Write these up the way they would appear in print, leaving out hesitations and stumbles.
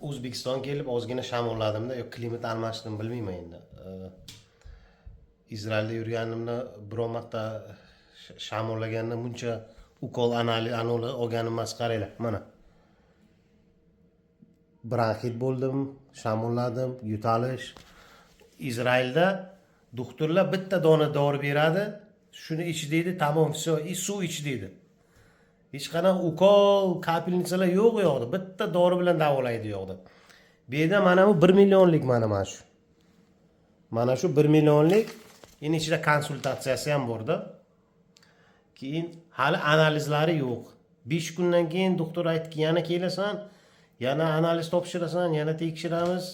O'zbekistonga kelib ozgina shamolladimda, yo klimat almashdim bilmayman endi. Izraelda yurganimda biror marta shamollaganda buncha ukol anoli olganim emas, qaranglar. Mana. Bronxit bo'ldim, shamolladim, yutalish. Izraelda doktorlar bitta dona dori beradi, shuni ich deydi, tamom, все, и suv ich deydi. Hech qanaqa ukol, kapelnitsalar yo'q u yoqda. Bitta dori bilan davolaydi u yoqda. Bu yerda mana bu 1 millionlik mana shu. Mana shu 1 millionlik, endi ichida konsultatsiyasi ham bor-da. Keyin hali analizlari yo'q. 5 kundan keyin doktor aytdi, yana kelasan, yana analiz topshirasan, yana tekshiramiz.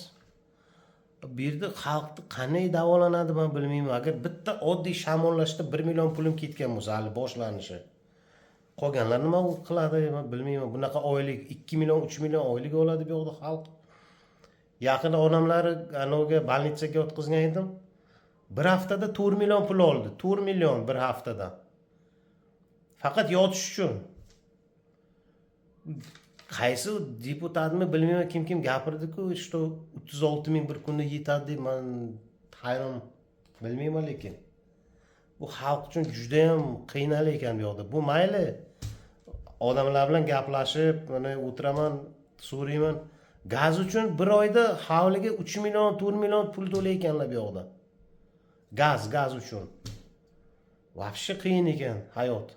Bu yerda xalqni qanday davolanadi men bilmayman. Agar bitta oddiy shamollashda 1 million pulim ketgan bo'lsa, hali boshlanishi. Qolganlar nima qiladi men bilmayman. Bunaqa oylik 2 million, 3 million oylik oladi bu yoqda xalq. Yaqin onamlari anoga больницаga o'tkazgan edim. Bir haftada 4 million pul oldi. 4 million bir haftada. Faqat yotish uchun. Qaysi deputatmi bilmayman, kim gapirdi-ku, что 36 ming bir kunda yetadi deb men hayron bilmayman, lekin bu xalq uchun juda ham qiynal ekan bu yoqda. Bu mayli odamlar bilan gaplashib, mana o'tiraman, so'rayman. Gaz uchun bir oyda havliga 3 million, 4 million pul to'layotganlar bu yoqda. Gaz uchun. Вообще qiyin ekan hayot.